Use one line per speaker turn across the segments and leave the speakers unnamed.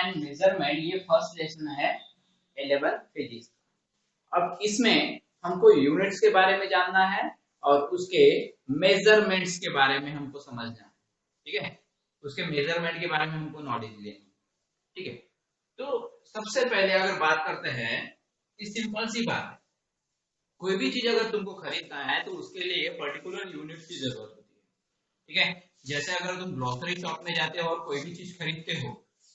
And measurement, ये first lesson है 11 physics. अब इसमें हमको यूनिट्स के बारे में जानना है और उसके मेजरमेंट्स के बारे में हमको समझना है, ठीक है। उसके मेजरमेंट के बारे में हमको नॉलेज लेनी है, ठीक है। तो सबसे पहले अगर बात करते हैं, इस सिंपल सी बात है, कोई भी चीज अगर तुमको खरीदना है तो उसके लिए पर्टिकुलर यूनिट की जरूरत होती है, ठीक है। जैसे अगर तुम ग्रोसरी शॉप में जाते हो और कोई भी चीज खरीदते हो,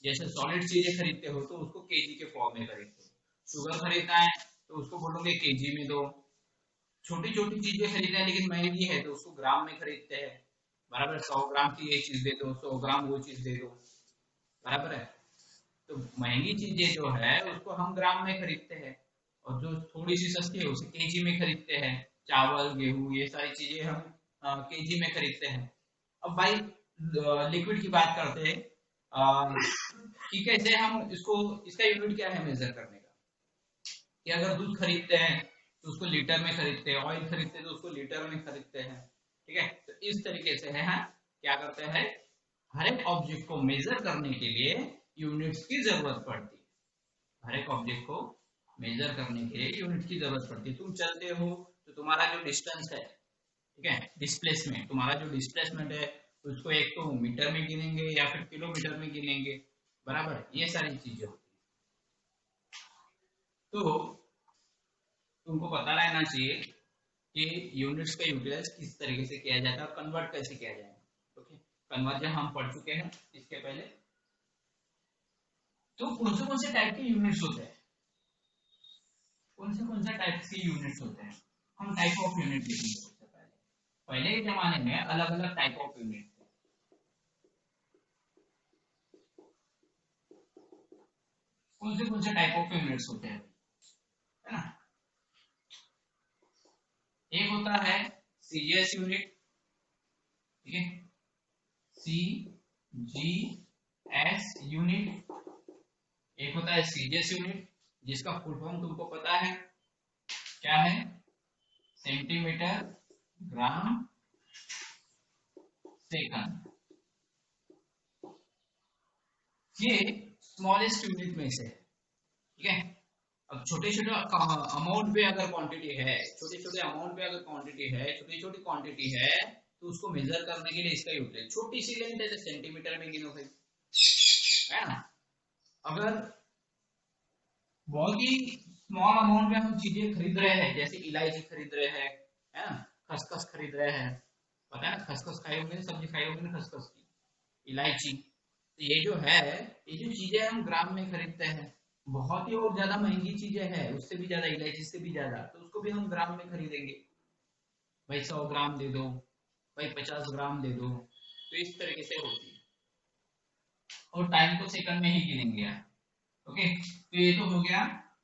जैसे सॉलिड चीजें खरीदते हो तो उसको केजी के फॉर्म में खरीदते हो। शुगर खरीदना है तो उसको बोलोगे केजी में दो। छोटी छोटी चीजें खरीदना है लेकिन महंगी है तो उसको ग्राम में खरीदते हैं, बराबर। 100 ग्राम की ये चीज दे दो, 100 ग्राम वो चीज दे दो, बराबर है। तो महंगी चीजें जो है उसको हम ग्राम में खरीदते हैं और जो थोड़ी सी सस्ती है उसे केजी में खरीदते हैं। चावल, गेहूं, ये सारी चीजें हम केजी में खरीदते हैं। अब भाई लिक्विड की बात करते हैं कि कैसे हम इसको, इसका यूनिट क्या है मेजर करने का, कि अगर दूध खरीदते हैं तो उसको लीटर में खरीदते हैं, ऑयल खरीदते हैं तो उसको लीटर में खरीदते हैं, ठीक है। तो इस तरीके से है क्या करते हैं, हर एक ऑब्जेक्ट को मेजर करने के लिए यूनिट्स की जरूरत पड़ती है। हर एक ऑब्जेक्ट को मेजर करने के लिए यूनिट की जरूरत पड़ती है। तुम चलते हो तो तुम्हारा जो डिस्टेंस है, ठीक है, डिस्प्लेसमेंट, तुम्हारा जो डिस्प्लेसमेंट है उसको एक तो मीटर में गिनेंगे या फिर किलोमीटर में गिनेंगे, बराबर। ये सारी चीजें होती है। तो तुमको पता रहना चाहिए कि यूनिट्स का यूटिलाइज किस तरीके से किया जाता है और कन्वर्ट कैसे किया जाएगा, ओके। कन्वर्जन हम पढ़ चुके हैं इसके पहले। तो कौन से टाइप के यूनिट्स होते हैं, कौन से टाइप के यूनिट्स होते हैं, हम टाइप ऑफ यूनिट देखेंगे। सबसे पहले के जमाने में अलग अलग टाइप ऑफ यूनिट थे। कौन से टाइप ऑफ यूनिट्स होते हैं, है ना। एक होता है सीजीएस यूनिट, ठीक है, सी जी एस यूनिट। एक होता है सीजीएस यूनिट जिसका फुल फॉर्म तुमको पता है क्या है, सेंटीमीटर ग्राम सेकंड। ये स्मॉलेस्ट यूनिट में से है, ठीक है। अब छोटे छोटे अमाउंट पे अगर क्वांटिटी है, छोटे छोटे अमाउंट पे अगर क्वांटिटी है, छोटी छोटी क्वांटिटी है तो उसको मेजर करने के लिए इसका यूज है। छोटी सी लेंथ है तो सेंटीमीटर में गिनो भाई, है ना। अगर बहुत ही स्मॉल अमाउंट में हम चीजें खरीद रहे हैं, जैसे इलायची खरीद रहे हैं, है ना, खसखस खरीद रहे हैं, पता है ना, खसखस खाए होंगे, सब्जी खाई होंगे ना खसखस की, इलायची। तो ये जो है, ये जो चीजें हम ग्राम में खरीदते हैं, बहुत ही और ज्यादा महंगी चीजें हैं, उससे भी ज्यादा, इलायची से भी ज्यादा, तो उसको भी हम ग्राम में खरीदेंगे। भाई 100 ग्राम दे दो, भाई 50 ग्राम दे दो, तो इस तरीके से होती है। और टाइम को सेकंड में ही गिनेंगे यार, ओके। तो ये तो हो गया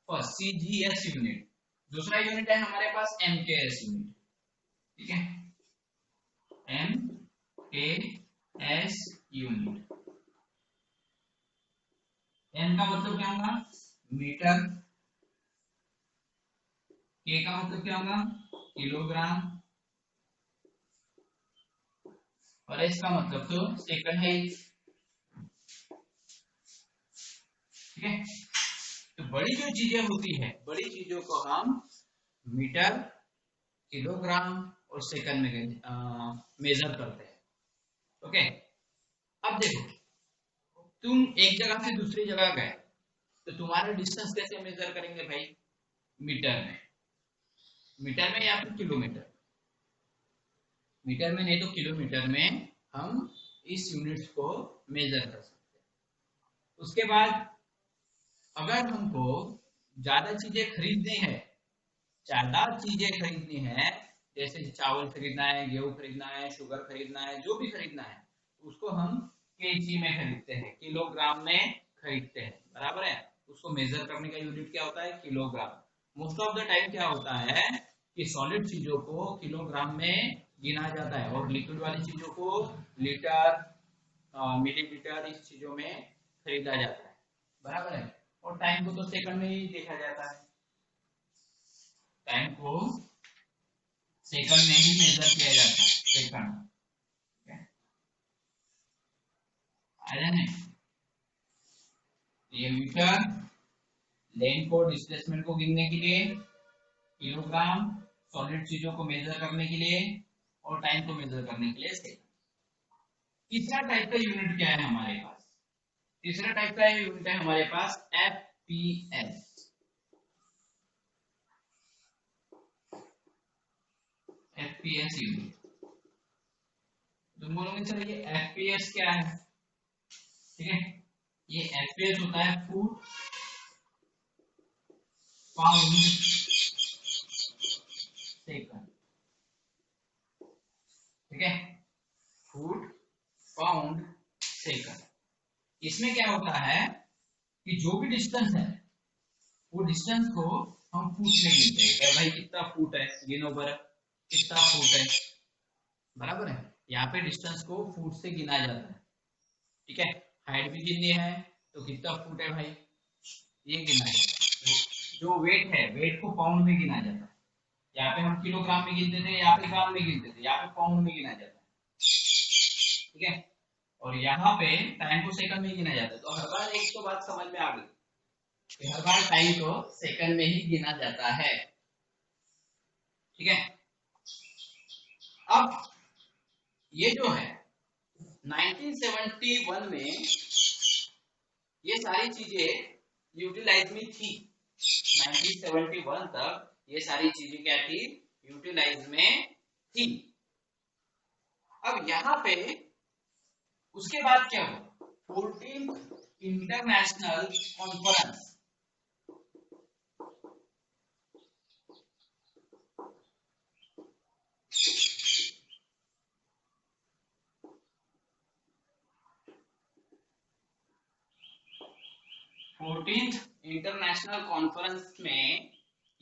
फर्स्ट सीजीएस यूनिट। दूसरा यूनिट है हमारे पास एमकेएस यूनिट, ठीक है, एमकेएस यूनिट। एम का मतलब क्या होगा, मीटर। के का मतलब क्या होगा, किलोग्राम। और एस का मतलब तो सेकंड है, ठीक है। तो बड़ी जो चीजें होती है, बड़ी चीजों को हम मीटर, किलोग्राम और सेकंड में मेजर करते हैं, ओके। अब देखो, तुम एक जगह से दूसरी जगह गए तो तुम्हारा डिस्टेंस कैसे मेजर करेंगे भाई, मीटर में, मीटर में या फिर किलोमीटर, मीटर में नहीं तो किलोमीटर में हम इस यूनिट्स को मेजर कर सकते हैं। उसके बाद अगर हमको ज्यादा चीजें खरीदनी है, ज्यादा चीजें खरीदनी है, जैसे चावल खरीदना है, गेहूं खरीदना है, शुगर खरीदना है, जो भी खरीदना है, उसको हम केजी में खरीदते हैं, किलोग्राम में खरीदते हैं, बराबर है। उसको मेजर करने का यूनिट क्या होता है, kilogram. Most of the time क्या होता है कि सॉलिड चीजों को किलोग्राम में गिना जाता है और लिक्विड वाली चीजों को लीटर, मिलीलीटर, इस चीजों में खरीदा जाता है, बराबर है। और टाइम को तो सेकंड में ही देखा जाता है, टाइम को सेकंड में ही मेजर किया जाता है, सेकंड, आया नहीं। ये मीटर, लेन को डिस्प्लेसमेंट को गिनने के लिए, किलोग्राम सॉलिड चीजों को मेजर करने के लिए, और टाइम को मेजर करने के लिए सेकंड। तीसरा टाइप का यूनिट क्या है हमारे पास? तीसरा टाइप का यूनिट है हमारे पास एफपीएस। FPS unit. तुम बोलोगे सर ये एफपीएस क्या है? ठीक है, ये एफपीएस होता है फुट पाउंड सेकंड। ठीक है, फुट पाउंड सेकंड। इसमें क्या होता है कि जो भी डिस्टेंस है वो डिस्टेंस को हम फुट में गिनते हैं। भाई कितना फुट है, गिनो बर, कितना फुट है, बराबर है। यहाँ पे डिस्टेंस को फुट से गिना जाता है। ठीक है, हाइट भी गिननी है तो कितना फुट है भाई, ये गिना है। जो वेट है, वेट को पाउंड में गिना जाता है। यहाँ पे हम किलोग्राम में गिनते थे, यहाँ पे ग्राम में गिनते थे, यहाँ पे पाउंड में गिना जाता है। ठीक है, और यहाँ पे टाइम को सेकंड में गिना जाता है। तो हर बार एक तो बात समझ में आ गई कि हर बार टाइम को सेकंड में ही गिना जाता है। ठीक है, अब ये जो है 1971 में ये सारी चीजें यूटिलाइज में थी। 1971 तक ये सारी चीजें क्या थी, यूटिलाइज में थी। अब यहाँ पे उसके बाद क्या हुआ, 14th international conference. International conference में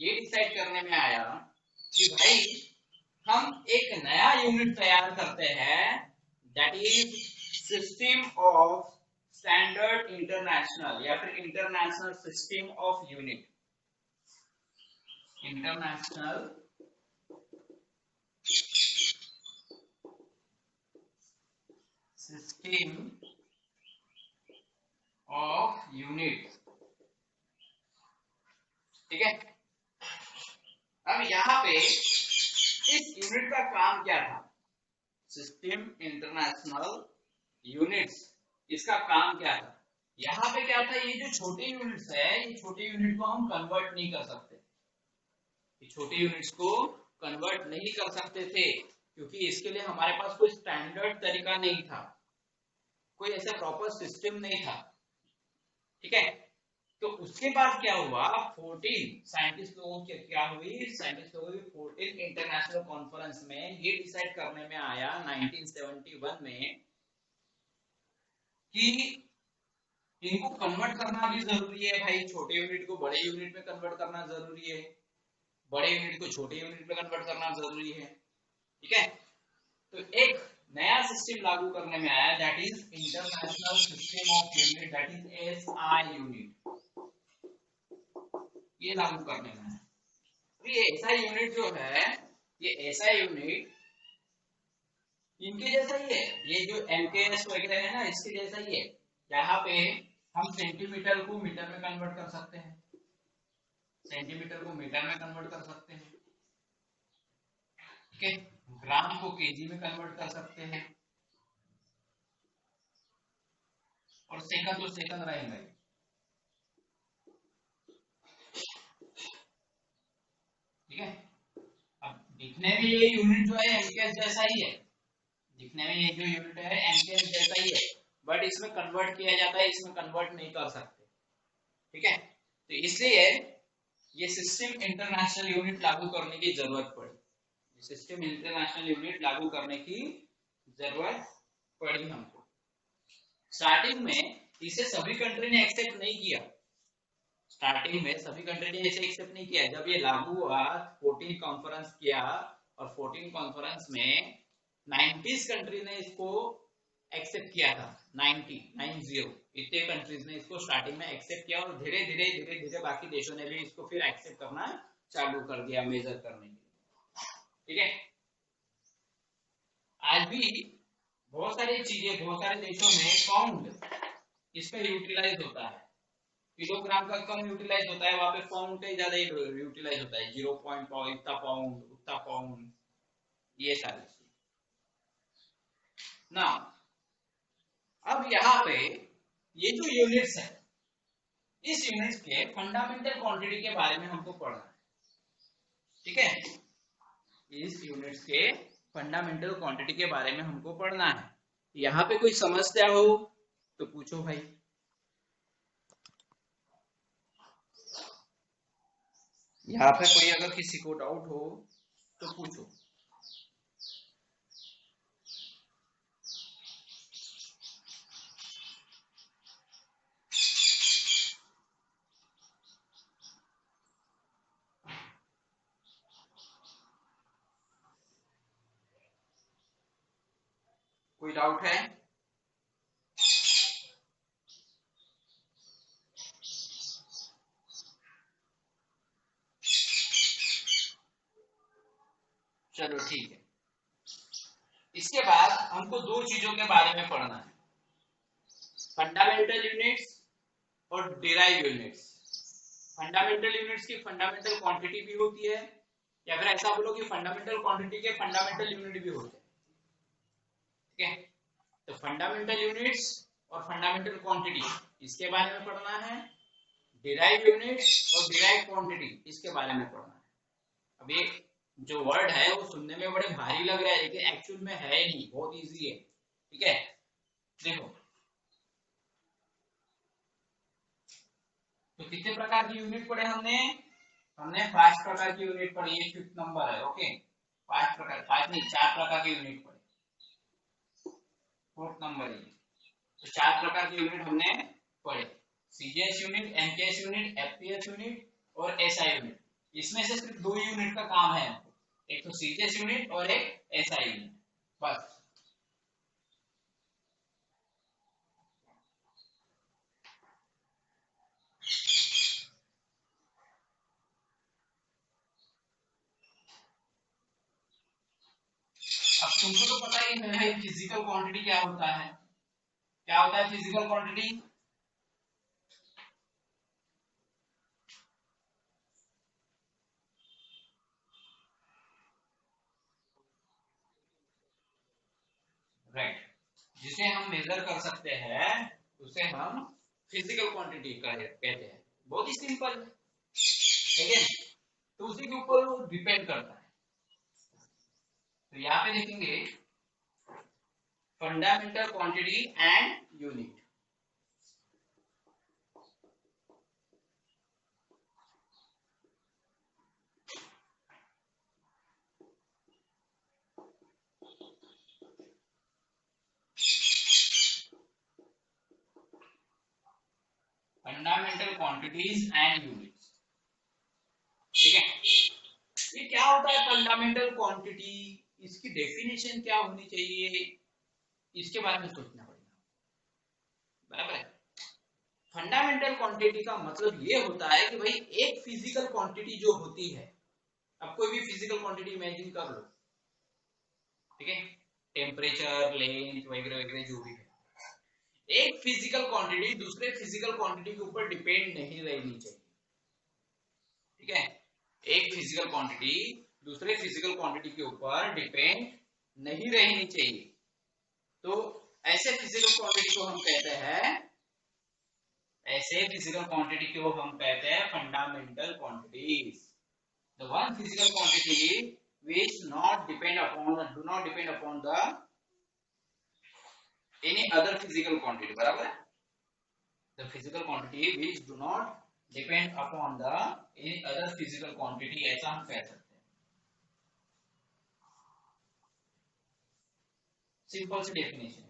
ये डिसाइड करने में आया कि भाई हम एक नया यूनिट तैयार करते हैं, that is system of standard international, या फिर international system of unit. International system of unit. ठीक है, अब यहाँ पे इस यूनिट का काम क्या था, सिस्टम इंटरनेशनल यूनिट्स, इसका काम क्या था? यहाँ पे क्या था, ये जो छोटे यूनिट्स है, ये छोटे यूनिट को हम कन्वर्ट नहीं कर सकते। ये छोटे यूनिट्स को कन्वर्ट नहीं कर सकते थे क्योंकि इसके लिए हमारे पास कोई स्टैंडर्ड तरीका नहीं था, कोई ऐसा प्रॉपर सिस्टम नहीं था। ठीक है, तो उसके बाद क्या हुआ, 14 साइंटिस्ट लोगों की क्या हुई, साइंटिस्ट लोगों की 14 इंटरनेशनल कॉन्फ्रेंस में ये डिसाइड करने में आया 1971 में कि इनको कन्वर्ट करना भी जरूरी है भाई, छोटे यूनिट को बड़े यूनिट में कन्वर्ट करना जरूरी है, बड़े यूनिट को छोटे यूनिट में कन्वर्ट करना जरूरी है। ठीक है, तो एक नया सिस्टम लागू करने में आया, that is international system of unit, that is SI unit, ये लागू करने में आया। ये ऐसा यूनिट जो है, ये ऐसा यूनिट इनके जैसा ही है, ये जो एमकेएस वगैरह है ना, इसके जैसा ही है। यहाँ पे हम सेंटीमीटर को मीटर में कन्वर्ट कर सकते हैं, सेंटीमीटर को मीटर में कन्वर्ट कर सकते हैं। ठीक है, ग्राम को केजी में कन्वर्ट कर सकते हैं, और सेकंड तो सेकंड रहेगा। ठीक है, अब दिखने में ये यूनिट जो है एमकेएस जैसा ही है, दिखने में ये जो यूनिट है एमकेएस जैसा ही है, बट इसमें कन्वर्ट किया जाता है, इसमें कन्वर्ट नहीं कर सकते। ठीक है, तो इसलिए ये सिस्टम इंटरनेशनल यूनिट लागू करने की जरूरत पड़ी, सिस्टम इंटरनेशनल यूनिट लागू करने की जरूरत पड़ी हमको। स्टार्टिंग में इसे सभी कंट्री ने एक्सेप्ट नहीं किया, स्टार्टिंग में सभी कंट्री ने इसे एक्सेप्ट नहीं किया। जब ये लागू हुआ, 14 कॉन्फ्रेंस किया, और 14 कॉन्फ्रेंस में 90 कंट्री ने इसको एक्सेप्ट किया था। 90 इतने कंट्रीज ने इसको स्टार्टिंग में एक्सेप्ट किया, और धीरे धीरे बाकी देशों ने भी इसको फिर एक्सेप्ट करना चालू कर दिया मेजर करने के लिए। ठीक है, आज भी बहुत सारी चीजें बहुत सारे देशों में पाउंड इसका यूटिलाइज होता है। किलोग्राम का कम यूटिलाइज होता है, वहां पे पाउंड का ज्यादा यूटिलाइज होता है, 0.5 इतना पाउंड उतना पाउंड, ये सारी ना। अब यहाँ पे ये जो यूनिट्स है, इस यूनिट्स के फंडामेंटल क्वांटिटी के बारे में हमको पढ़ना है, ठीक है। इस यूनिट्स के फंडामेंटल क्वांटिटी के बारे में हमको पढ़ना है। यहाँ पे कोई समस्या हो तो पूछो भाई। यहाँ पे कोई अगर किसी को डाउट हो तो पूछो। कोई डाउट है? चलो ठीक है। इसके बाद हमको दो चीजों के बारे में पढ़ना है, फंडामेंटल यूनिट्स और डिराइव यूनिट्स। फंडामेंटल यूनिट्स की फंडामेंटल क्वांटिटी भी होती है, या फिर ऐसा बोलो कि फंडामेंटल क्वांटिटी के फंडामेंटल यूनिट भी होते हैं, ठीक है। तो फंडामेंटल यूनिट्स और फंडामेंटल क्वांटिटी इसके बारे में पढ़ना है, डिराइव यूनिट्स और डिराइव क्वांटिटी इसके बारे में पढ़ना है। अब ये जो वर्ड है वो सुनने में बड़े भारी लग रहा है, लेकिन एक्चुअल में है नहीं, बहुत इजी है, ठीक है। देखो, तो कितने प्रकार की यूनिट पढ़े हमने? हमने 5 प्रकार की यूनिट पढ़ी, ये 5th नंबर है, ओके। 5 प्रकार, 5 नहीं 4 प्रकार की यूनिट पढ़ी, 4th नंबर है। तो 4 प्रकार की यूनिट हमने पढ़े, CGS unit, MKS unit, FPS unit और एसआई यूनिट। इसमें से सिर्फ 2 यूनिट का काम है, एक तो सीजीएस यूनिट और एक एसआई यूनिट, बस। अब तुमको तो पता ही है फिजिकल क्वांटिटी क्या होता है, क्या होता है फिजिकल क्वांटिटी? राइट, जिसे हम मेजर कर सकते हैं उसे हम फिजिकल क्वांटिटी कहते हैं, बहुत ही सिंपल है, ठीक है। तो उसी के ऊपर वो डिपेंड करता है। तो यहाँ पे देखेंगे fundamental quantity and unit. Fundamental quantities and units, ठीक है। ये क्या होता है फंडामेंटल क्वांटिटी, इसकी डेफिनेशन क्या होनी चाहिए, इसके बारे में सोचना पड़ेगा, बराबर है। फंडामेंटल क्वांटिटी का मतलब ये होता है कि भाई एक फिजिकल क्वांटिटी जो होती है, अब कोई भी फिजिकल क्वांटिटी इमेजिन कर लो, ठीक है, टेम्परेचर, लेंथ वगैरह वगैरह जो भी है, एक फिजिकल क्वांटिटी दूसरे फिजिकल क्वांटिटी के ऊपर डिपेंड नहीं रहनी चाहिए, ठीक है। एक फिजिकल क्वांटिटी दूसरे फिजिकल क्वांटिटी के ऊपर डिपेंड नहीं रहनी चाहिए। तो ऐसे फिजिकल क्वांटिटी को हम कहते हैं, ऐसे फिजिकल क्वांटिटी को हम कहते हैं fundamental quantities. The one physical quantity which not depend upon, do not depend upon the any other physical quantity, बराबर है। The physical quantity which do not depend upon the any other physical quantity, ऐसा हम कह सकते हैं, simple सी definition है।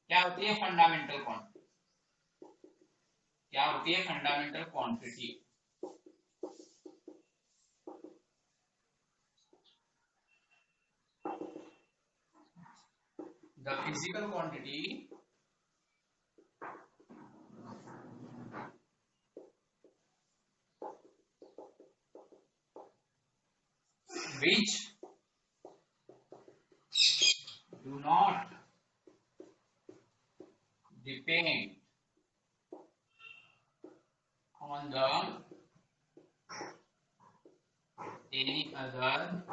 क्या होती है फंडामेंटल क्वांटिटी? क्या होती है fundamental quantity? The physical quantity which do not depend on the any other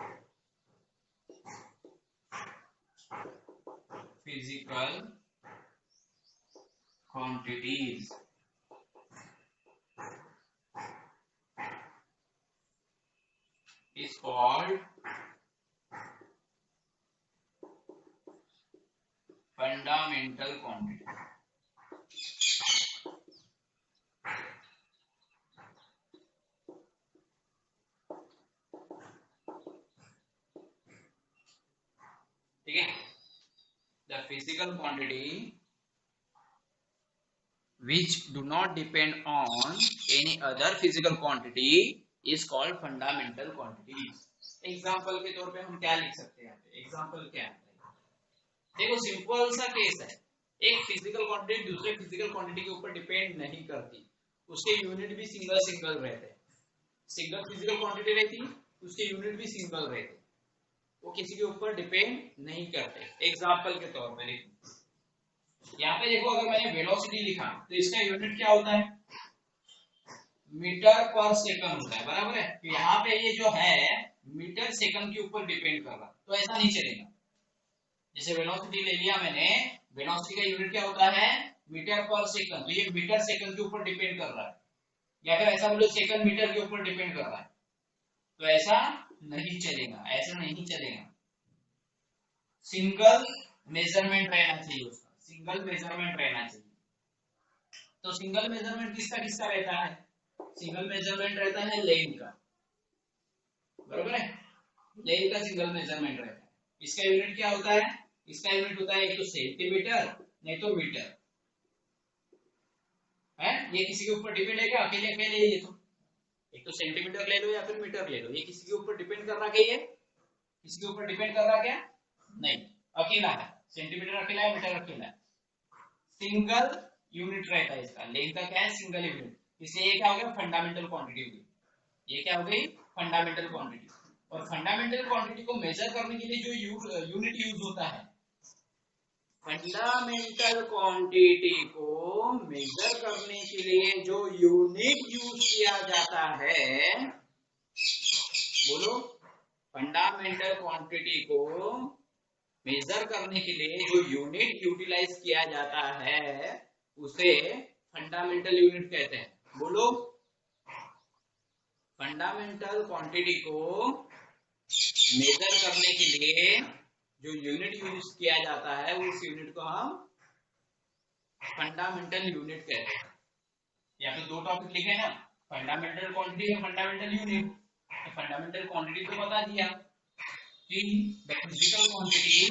physical quantities is called fundamental quantity. ठीक है, the physical quantity which do not depend on any other physical quantity is called fundamental quantities. Example के तौर पे हम क्या लिख सकते हैं? एग्जाम्पल क्या है? देखो सिंपल सा केस है, एक फिजिकल क्वांटिटी दूसरे फिजिकल क्वांटिटी के ऊपर डिपेंड नहीं करती, उसके यूनिट भी सिंगल सिंगल रहते हैं। सिंगल फिजिकल क्वांटिटी रहती, उसके यूनिट भी सिंगल रहते, वो किसी के ऊपर डिपेंड नहीं करते। एग्जाम्पल के तौर पर यहाँ पे देखो, अगर मैंने वेलोसिटी लिखा तो इसका यूनिट क्या होता है? मीटर पर सेकंड होता है, बराबर है। तो यहाँ पे ये जो है मीटर सेकंड के ऊपर डिपेंड कर रहा, तो ऐसा नहीं चलेगा। जैसे वेलोसिटी ले लिया मैंने, वेलोसिटी का यूनिट क्या होता है? मीटर पर सेकंड, तो ये मीटर सेकंड के ऊपर डिपेंड कर रहा है, या फिर ऐसा बोलो सेकंड मीटर के ऊपर डिपेंड कर रहा है, तो ऐसा नहीं चलेगा, ऐसा नहीं चलेगा। सिंगल मेजरमेंट रहना चाहिए उसका, सिंगल मेजरमेंट रहना चाहिए। तो सिंगल मेजरमेंट किसका किसका रहता है? सिंगल मेजरमेंट रहता है लेंथ का, बराबर है, लेंथ का सिंगल मेजरमेंट रहता है। इसका यूनिट क्या होता है? इसका यूनिट होता है एक तो सेंटीमीटर, नहीं तो मीटर है। ये किसी के ऊपर डिपेंड है क्या? अकेले अकेले ये तो एक तो सेंटीमीटर ले लो या फिर मीटर ले लो, ये किसी के ऊपर डिपेंड कर रहा क्या? ये किसी के ऊपर डिपेंड कर रहा क्या? नहीं, अकेला है। सेंटीमीटर अकेला है, मीटर अकेला है। सिंगल यूनिट रहता है इसका, लेंथ का क्या है? Single unit. इससे ये क्या हो गया? फंडामेंटल क्वांटिटी हो गई। ये क्या हो गई? Fundamental quantity. और फंडामेंटल क्वांटिटी को मेजर करने के लिए जो यूनिट यूज होता है, फंडामेंटल क्वांटिटी को मेजर करने के लिए जो यूनिट यूज किया जाता है, बोलो, फंडामेंटल क्वांटिटी को मेजर करने के लिए जो यूनिट यूटिलाइज किया जाता है उसे फंडामेंटल यूनिट कहते हैं। बोलो, फंडामेंटल क्वांटिटी को मेजर करने के लिए जो यूनिट यूज किया जाता है उस यूनिट को हम फंडामेंटल यूनिट कहते हैं। या फिर दो टॉपिक लिखे ना, फंडामेंटल क्वांटिटी और फंडामेंटल यूनिट। तो फंडामेंटल क्वांटिटी तो बता दिया कि the physical quantity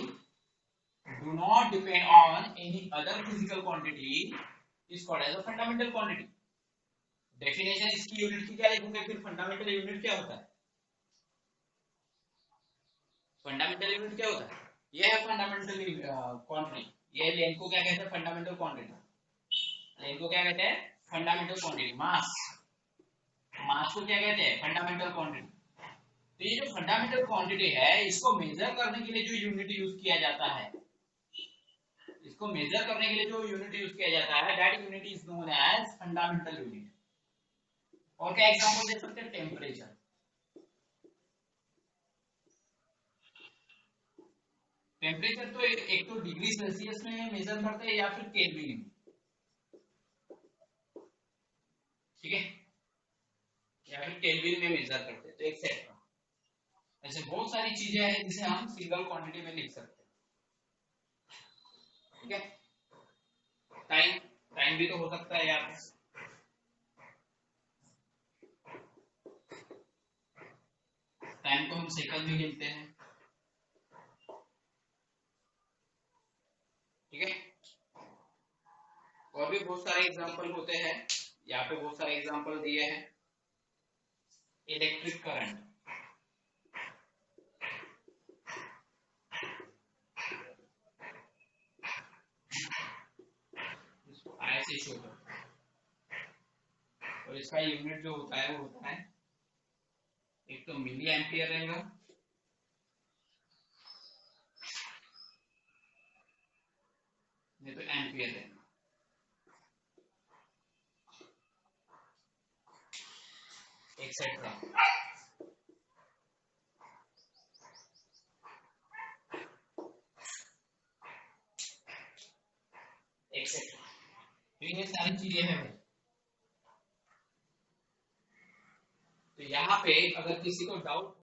do not depend on any other physical quantity is called as a fundamental quantity. Definition इसकी यूनिट की क्या लिखूंगे? फिर फंडामेंटल यूनिट क्या होता है? फंडामेंटल यूनिट क्या होता है? ये है फंडामेंटल क्वांटिटी। ये लेंथ को क्या कहते हैं? Fundamental quantity. लेंथ को क्या कहते हैं? Fundamental quantity. मास, मास को क्या कहते हैं? Fundamental quantity. तो ये जो फंडामेंटल क्वांटिटी है, इसको मेजर करने के लिए जो यूनिट यूज किया जाता है, इसको मेजर करने के लिए जो यूनिट यूज किया जाता है, that unit is known as fundamental unit. और क्या एग्जांपल दे सकते हैं? टेम्परेचर। टेम्परेचर तो एक तो डिग्री सेल्सियस में मेजर करते हैं या फिर केल्विन में, ठीक है, या फिर केल्विन में मेजर करते हैं, तो एक्सेट्रा। ऐसे बहुत सारी चीजें हैं जिसे हम सिंगल क्वांटिटी में लिख सकते हैं, ठीक है। टाइम, टाइम भी तो हो सकता है यहाँ पे, टाइम को हम सेकंड में गिनते हैं, ठीक है। और भी बहुत सारे एग्जांपल होते हैं, यहाँ पे बहुत सारे एग्जांपल दिए हैं। इलेक्ट्रिक करंट, ऐसे शो करता है, और इसका यूनिट जो होता है वो होता है, एक तो मिली एम्पियर रहेगा, नहीं तो एम्पियर रहेगा। एक्सेट्रा। ये सारी चीजें हैं। तो यहाँ पे अगर किसी को डाउट